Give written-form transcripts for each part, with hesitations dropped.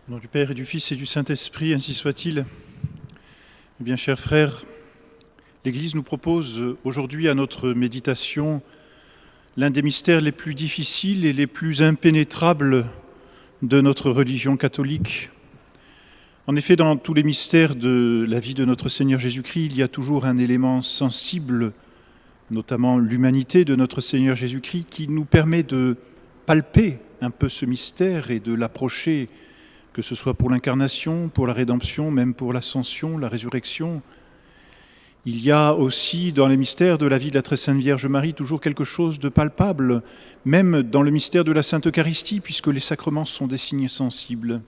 Au nom du Père et du Fils et du Saint-Esprit, ainsi soit-il. Eh bien, chers frères, l'Église nous propose aujourd'hui à notre méditation l'un des mystères les plus difficiles et les plus impénétrables de notre religion catholique. En effet, dans tous les mystères de la vie de notre Seigneur Jésus-Christ, il y a toujours un élément sensible, notamment l'humanité de notre Seigneur Jésus-Christ, qui nous permet de palper un peu ce mystère et de l'approcher, que ce soit pour l'incarnation, pour la rédemption, même pour l'ascension, la résurrection. Il y a aussi dans les mystères de la vie de la très sainte Vierge Marie toujours quelque chose de palpable, même dans le mystère de la Sainte Eucharistie, puisque les sacrements sont des signes sensibles.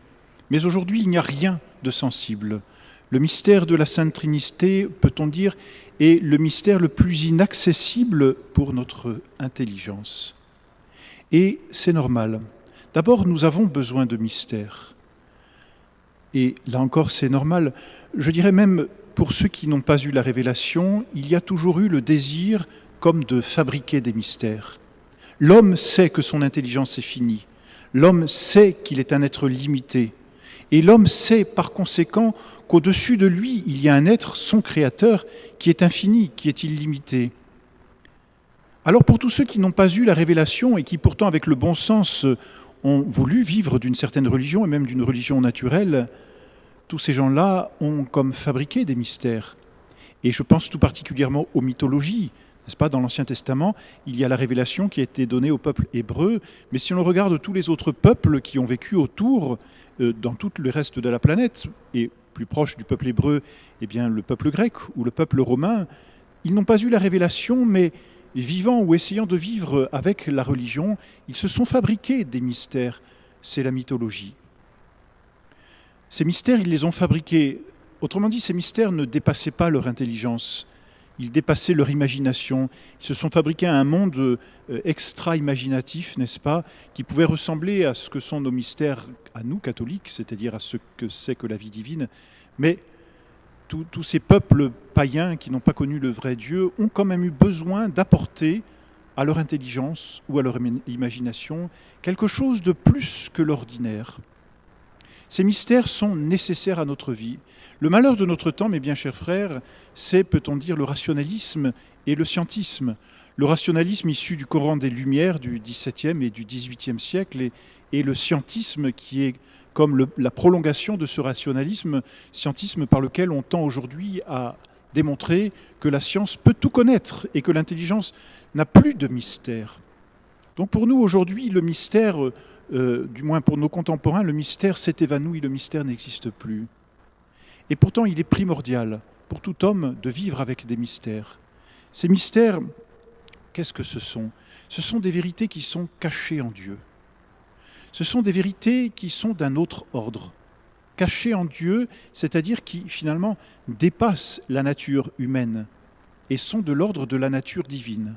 Mais aujourd'hui, il n'y a rien de sensible. Le mystère de la Sainte Trinité, peut-on dire, est le mystère le plus inaccessible pour notre intelligence. Et c'est normal. D'abord, nous avons besoin de mystère. Et là encore, c'est normal. Je dirais même, pour ceux qui n'ont pas eu la révélation, il y a toujours eu le désir comme de fabriquer des mystères. L'homme sait que son intelligence est finie. L'homme sait qu'il est un être limité. Et l'homme sait par conséquent qu'au-dessus de lui, il y a un être, son créateur, qui est infini, qui est illimité. Alors pour tous ceux qui n'ont pas eu la révélation et qui pourtant avec le bon sens ont voulu vivre d'une certaine religion et même d'une religion naturelle, tous ces gens-là ont comme fabriqué des mystères. Et je pense tout particulièrement aux mythologies. N'est-ce pas ? Dans l'Ancien Testament, il y a la révélation qui a été donnée au peuple hébreu, mais si on regarde tous les autres peuples qui ont vécu autour, dans tout le reste de la planète, et plus proche du peuple hébreu, eh bien le peuple grec ou le peuple romain, ils n'ont pas eu la révélation, mais vivant ou essayant de vivre avec la religion, ils se sont fabriqués des mystères. C'est la mythologie. Ces mystères, ils les ont fabriqués. Autrement dit, ces mystères ne dépassaient pas leur intelligence. Ils dépassaient leur imagination. Ils se sont fabriqués un monde extra-imaginatif, n'est-ce pas, qui pouvait ressembler à ce que sont nos mystères à nous, catholiques, c'est-à-dire à ce que c'est que la vie divine. Mais tous ces peuples païens qui n'ont pas connu le vrai Dieu ont quand même eu besoin d'apporter à leur intelligence ou à leur imagination quelque chose de plus que l'ordinaire. Ces mystères sont nécessaires à notre vie. Le malheur de notre temps, mes bien chers frères, c'est, peut-on dire, le rationalisme et le scientisme. Le rationalisme issu du courant des Lumières du XVIIe et du XVIIIe siècle et le scientisme qui est comme la prolongation de ce rationalisme, scientisme par lequel on tend aujourd'hui à démontrer que la science peut tout connaître et que l'intelligence n'a plus de mystère. Donc pour nous aujourd'hui, le mystère, du moins pour nos contemporains, le mystère s'est évanoui, le mystère n'existe plus. Et pourtant, il est primordial pour tout homme de vivre avec des mystères. Ces mystères, qu'est-ce que ce sont ? Ce sont des vérités qui sont cachées en Dieu. Ce sont des vérités qui sont d'un autre ordre. Cachées en Dieu, c'est-à-dire qui finalement dépassent la nature humaine et sont de l'ordre de la nature divine.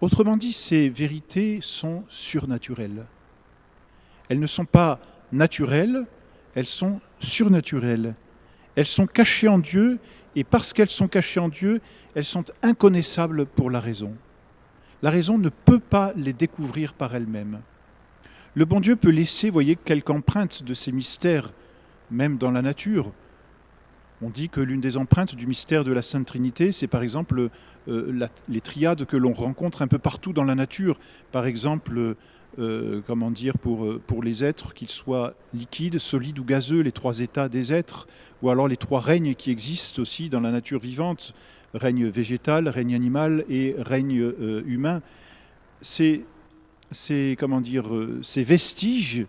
Autrement dit, ces vérités sont surnaturelles. Elles ne sont pas naturelles, elles sont surnaturelles. Elles sont cachées en Dieu, et parce qu'elles sont cachées en Dieu, elles sont inconnaissables pour la raison. La raison ne peut pas les découvrir par elle-même. Le bon Dieu peut laisser, voyez, quelques empreintes de ces mystères, même dans la nature. On dit que l'une des empreintes du mystère de la Sainte Trinité, c'est par exemple les triades que l'on rencontre un peu partout dans la nature. Par exemple, pour les êtres, qu'ils soient liquides, solides ou gazeux, les trois états des êtres, ou alors les trois règnes qui existent aussi dans la nature vivante, règne végétal, règne animal et règne humain. Ces vestiges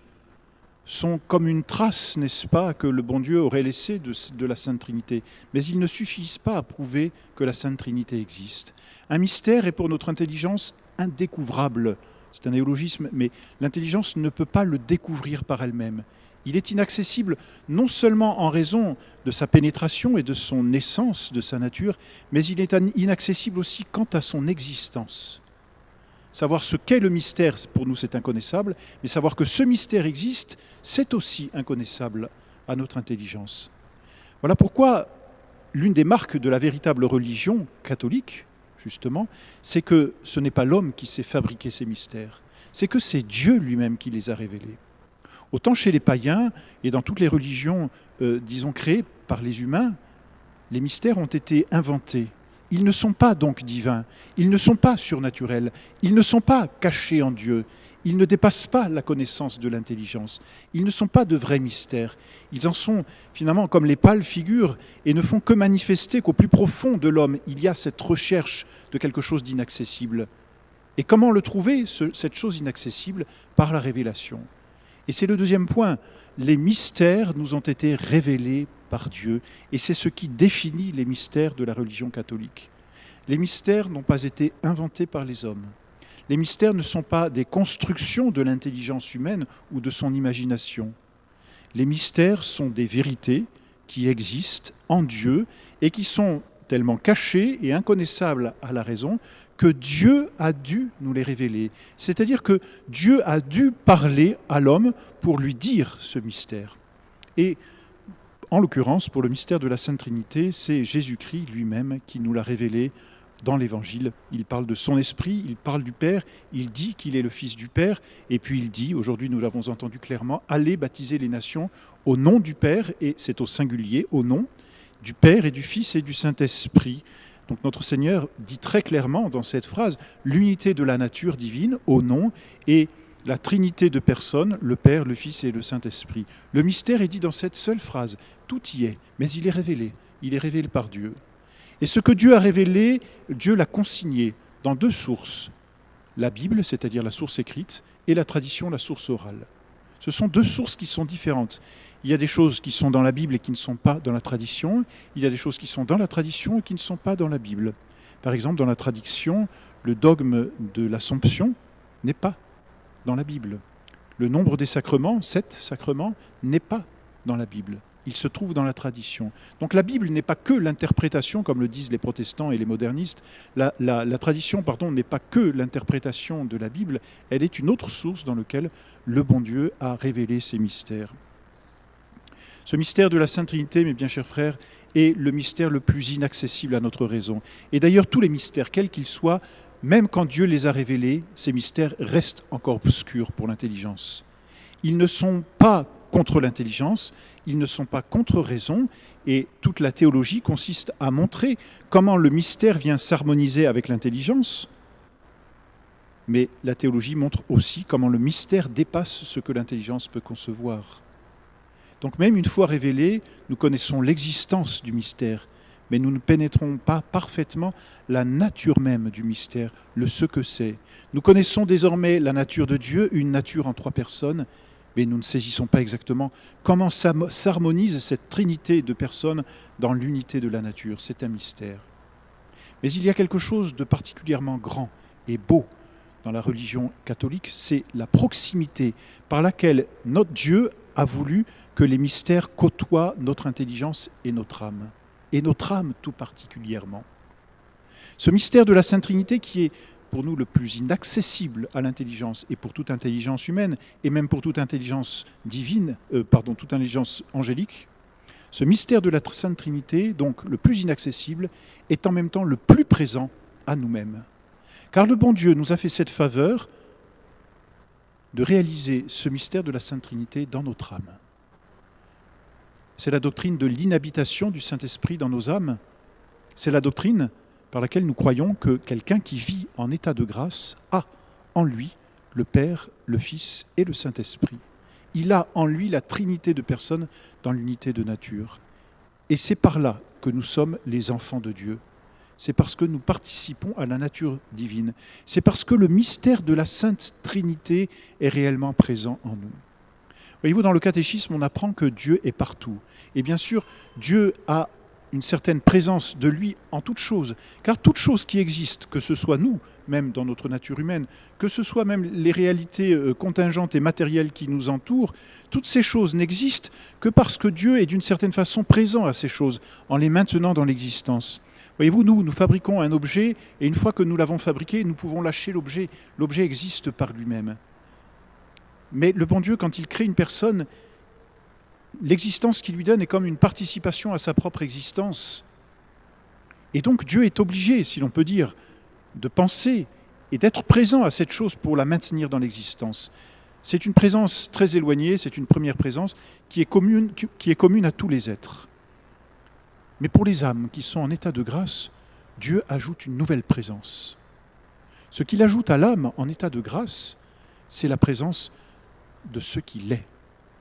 sont comme une trace, n'est-ce pas, que le bon Dieu aurait laissée de la Sainte Trinité. Mais ils ne suffisent pas à prouver que la Sainte Trinité existe. Un mystère est pour notre intelligence indécouvrable. C'est un néologisme, mais l'intelligence ne peut pas le découvrir par elle-même. Il est inaccessible non seulement en raison de sa pénétration et de son essence, de sa nature, mais il est inaccessible aussi quant à son existence. Savoir ce qu'est le mystère, pour nous, c'est inconnaissable, mais savoir que ce mystère existe, c'est aussi inconnaissable à notre intelligence. Voilà pourquoi l'une des marques de la véritable religion catholique, justement, c'est que ce n'est pas l'homme qui s'est fabriqué ces mystères, c'est que c'est Dieu lui-même qui les a révélés. Autant chez les païens et dans toutes les religions, disons, créées par les humains, les mystères ont été inventés. Ils ne sont pas donc divins, ils ne sont pas surnaturels, ils ne sont pas cachés en Dieu, ils ne dépassent pas la connaissance de l'intelligence, ils ne sont pas de vrais mystères. Ils en sont finalement comme les pâles figures et ne font que manifester qu'au plus profond de l'homme, il y a cette recherche de quelque chose d'inaccessible. Et comment le trouver, cette chose inaccessible? Par la révélation. Et c'est le deuxième point. Les mystères nous ont été révélés par Dieu. Et c'est ce qui définit les mystères de la religion catholique. Les mystères n'ont pas été inventés par les hommes. Les mystères ne sont pas des constructions de l'intelligence humaine ou de son imagination. Les mystères sont des vérités qui existent en Dieu et qui sont tellement cachées et inconnaissables à la raison que Dieu a dû nous les révéler. C'est-à-dire que Dieu a dû parler à l'homme pour lui dire ce mystère. Et en l'occurrence, pour le mystère de la Sainte Trinité, c'est Jésus-Christ lui-même qui nous l'a révélé dans l'Évangile. Il parle de son esprit, il parle du Père, il dit qu'il est le Fils du Père, et puis il dit, aujourd'hui nous l'avons entendu clairement, allez baptiser les nations au nom du Père, et c'est au singulier, au nom du Père et du Fils et du Saint-Esprit. Donc notre Seigneur dit très clairement dans cette phrase l'unité de la nature divine au nom et la trinité de personnes, le Père, le Fils et le Saint-Esprit. Le mystère est dit dans cette seule phrase. Tout y est, mais il est révélé par Dieu. Et ce que Dieu a révélé, Dieu l'a consigné dans deux sources. La Bible, c'est-à-dire la source écrite, et la tradition, la source orale. Ce sont deux sources qui sont différentes. Il y a des choses qui sont dans la Bible et qui ne sont pas dans la tradition. Il y a des choses qui sont dans la tradition et qui ne sont pas dans la Bible. Par exemple, dans la tradition, le dogme de l'Assomption n'est pas dans la Bible. Le nombre des sacrements, 7 sacrements, n'est pas dans la Bible. Il se trouve dans la tradition. Donc la Bible n'est pas que l'interprétation, comme le disent les protestants et les modernistes. La tradition, n'est pas que l'interprétation de la Bible. Elle est une autre source dans laquelle le bon Dieu a révélé ses mystères. Ce mystère de la Sainte Trinité, mes bien chers frères, est le mystère le plus inaccessible à notre raison. Et d'ailleurs, tous les mystères, quels qu'ils soient, même quand Dieu les a révélés, ces mystères restent encore obscurs pour l'intelligence. Ils ne sont pas contre l'intelligence, ils ne sont pas contre raison, et toute la théologie consiste à montrer comment le mystère vient s'harmoniser avec l'intelligence, mais la théologie montre aussi comment le mystère dépasse ce que l'intelligence peut concevoir. Donc même une fois révélé, nous connaissons l'existence du mystère, mais nous ne pénétrons pas parfaitement la nature même du mystère, ce que c'est. Nous connaissons désormais la nature de Dieu, une nature en 3 personnes, mais nous ne saisissons pas exactement comment s'harmonise cette trinité de personnes dans l'unité de la nature. C'est un mystère. Mais il y a quelque chose de particulièrement grand et beau dans la religion catholique, c'est la proximité par laquelle notre Dieu a voulu que les mystères côtoient notre intelligence et notre âme tout particulièrement. Ce mystère de la Sainte Trinité qui est pour nous le plus inaccessible à l'intelligence et pour toute intelligence humaine et même pour toute intelligence divine, toute intelligence angélique, ce mystère de la Sainte Trinité, donc le plus inaccessible, est en même temps le plus présent à nous-mêmes. Car le bon Dieu nous a fait cette faveur de réaliser ce mystère de la Sainte Trinité dans notre âme. C'est la doctrine de l'inhabitation du Saint-Esprit dans nos âmes. C'est la doctrine par laquelle nous croyons que quelqu'un qui vit en état de grâce a en lui le Père, le Fils et le Saint-Esprit. Il a en lui la trinité de personnes dans l'unité de nature. Et c'est par là que nous sommes les enfants de Dieu. C'est parce que nous participons à la nature divine. C'est parce que le mystère de la Sainte Trinité est réellement présent en nous. Voyez-vous, dans le catéchisme, on apprend que Dieu est partout. Et bien sûr, Dieu a une certaine présence de lui en toute chose. Car toute chose qui existe, que ce soit nous, même dans notre nature humaine, que ce soit même les réalités contingentes et matérielles qui nous entourent, toutes ces choses n'existent que parce que Dieu est d'une certaine façon présent à ces choses, en les maintenant dans l'existence. Voyez-vous, nous fabriquons un objet, et une fois que nous l'avons fabriqué, nous pouvons lâcher l'objet. L'objet existe par lui-même. Mais le bon Dieu, quand il crée une personne, l'existence qu'il lui donne est comme une participation à sa propre existence. Et donc Dieu est obligé, si l'on peut dire, de penser et d'être présent à cette chose pour la maintenir dans l'existence. C'est une présence très éloignée, c'est une première présence qui est commune à tous les êtres. Mais pour les âmes qui sont en état de grâce, Dieu ajoute une nouvelle présence. Ce qu'il ajoute à l'âme en état de grâce, c'est la présence de ce qu'il est,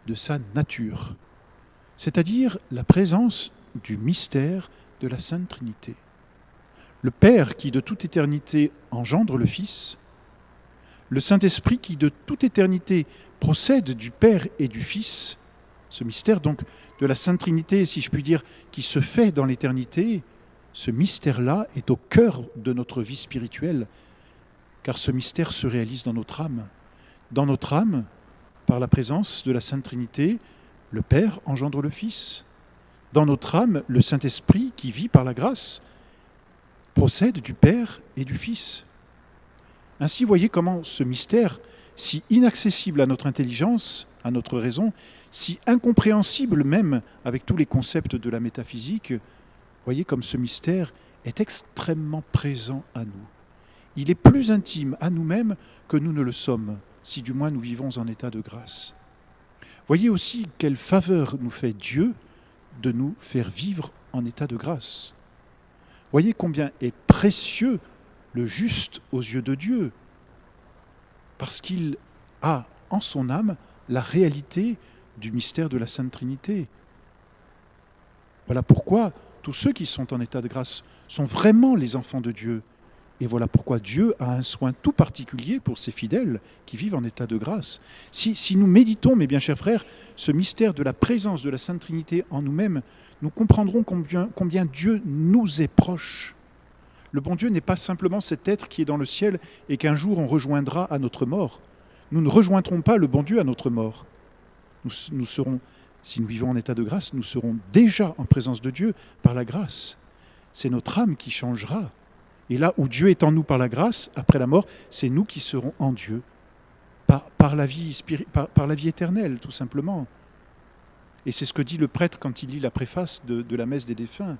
de sa nature, c'est-à-dire la présence du mystère de la Sainte Trinité. Le Père qui de toute éternité engendre le Fils, le Saint-Esprit qui de toute éternité procède du Père et du Fils, ce mystère donc de la Sainte Trinité, si je puis dire, qui se fait dans l'éternité, ce mystère-là est au cœur de notre vie spirituelle, car ce mystère se réalise dans notre âme. Dans notre âme, par la présence de la Sainte Trinité, le Père engendre le Fils. Dans notre âme, le Saint-Esprit, qui vit par la grâce, procède du Père et du Fils. Ainsi, voyez comment ce mystère, si inaccessible à notre intelligence, à notre raison, si incompréhensible même avec tous les concepts de la métaphysique, voyez comme ce mystère est extrêmement présent à nous. Il est plus intime à nous-mêmes que nous ne le sommes, si du moins nous vivons en état de grâce. Voyez aussi quelle faveur nous fait Dieu de nous faire vivre en état de grâce. Voyez combien est précieux le juste aux yeux de Dieu, parce qu'il a en son âme la réalité du mystère de la Sainte Trinité. Voilà pourquoi tous ceux qui sont en état de grâce sont vraiment les enfants de Dieu. Et voilà pourquoi Dieu a un soin tout particulier pour ses fidèles qui vivent en état de grâce. Si nous méditons, mes bien chers frères, ce mystère de la présence de la Sainte Trinité en nous-mêmes, nous comprendrons combien Dieu nous est proche. Le bon Dieu n'est pas simplement cet être qui est dans le ciel et qu'un jour on rejoindra à notre mort. Nous ne rejoindrons pas le bon Dieu à notre mort. Nous serons, si nous vivons en état de grâce, nous serons déjà en présence de Dieu par la grâce. C'est notre âme qui changera. Et là où Dieu est en nous par la grâce, après la mort, c'est nous qui serons en Dieu, par la vie éternelle, tout simplement. Et c'est ce que dit le prêtre quand il lit la préface de la messe des défunts.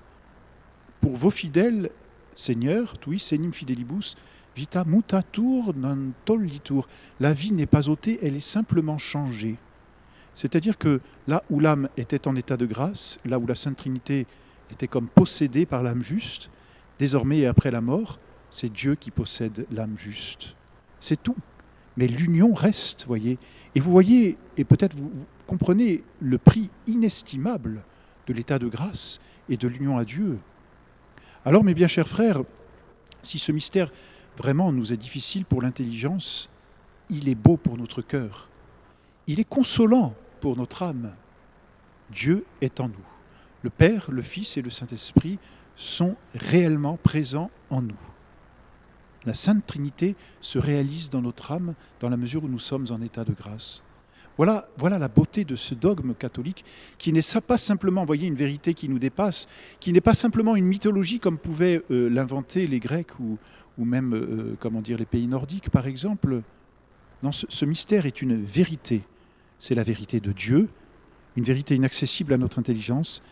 Pour vos fidèles, Seigneur, tui senim fidelibus, vita mutatur non tollitur. La vie n'est pas ôtée, elle est simplement changée. C'est-à-dire que là où l'âme était en état de grâce, là où la Sainte Trinité était comme possédée par l'âme juste, désormais et après la mort, c'est Dieu qui possède l'âme juste. C'est tout. Mais l'union reste, voyez. Et vous voyez, et peut-être vous comprenez le prix inestimable de l'état de grâce et de l'union à Dieu. Alors, mes bien chers frères, si ce mystère vraiment nous est difficile pour l'intelligence, il est beau pour notre cœur. Il est consolant pour notre âme. Dieu est en nous. Le Père, le Fils et le Saint-Esprit sont réellement présents en nous. La Sainte Trinité se réalise dans notre âme dans la mesure où nous sommes en état de grâce. Voilà la beauté de ce dogme catholique qui n'est pas simplement, voyez, une vérité qui nous dépasse, qui n'est pas simplement une mythologie comme pouvaient l'inventer les Grecs ou même les pays nordiques par exemple. Non, ce mystère est une vérité. C'est la vérité de Dieu, une vérité inaccessible à notre intelligence,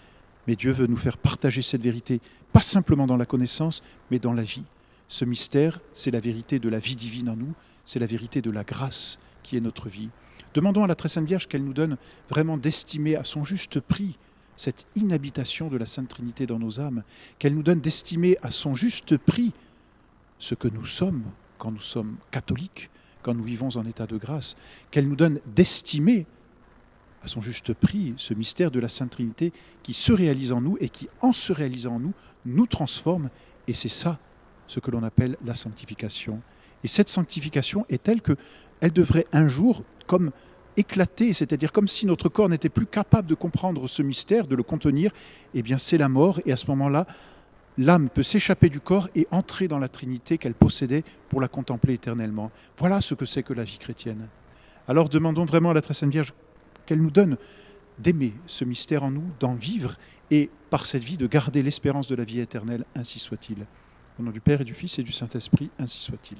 mais Dieu veut nous faire partager cette vérité, pas simplement dans la connaissance, mais dans la vie. Ce mystère, c'est la vérité de la vie divine en nous, c'est la vérité de la grâce qui est notre vie. Demandons à la Très Sainte Vierge qu'elle nous donne vraiment d'estimer à son juste prix cette inhabitation de la Sainte Trinité dans nos âmes, qu'elle nous donne d'estimer à son juste prix ce que nous sommes quand nous sommes catholiques, quand nous vivons en état de grâce, qu'elle nous donne d'estimer à son juste prix ce mystère de la Sainte Trinité qui se réalise en nous et qui, en se réalisant en nous, nous transforme. Et c'est ça ce que l'on appelle la sanctification. Et cette sanctification est telle qu'elle devrait un jour comme éclater, c'est-à-dire comme si notre corps n'était plus capable de comprendre ce mystère, de le contenir, eh bien c'est la mort. Et à ce moment-là, l'âme peut s'échapper du corps et entrer dans la Trinité qu'elle possédait pour la contempler éternellement. Voilà ce que c'est que la vie chrétienne. Alors demandons vraiment à la Très Sainte Vierge qu'elle nous donne d'aimer ce mystère en nous, d'en vivre et par cette vie de garder l'espérance de la vie éternelle, ainsi soit-il. Au nom du Père et du Fils et du Saint-Esprit, ainsi soit-il.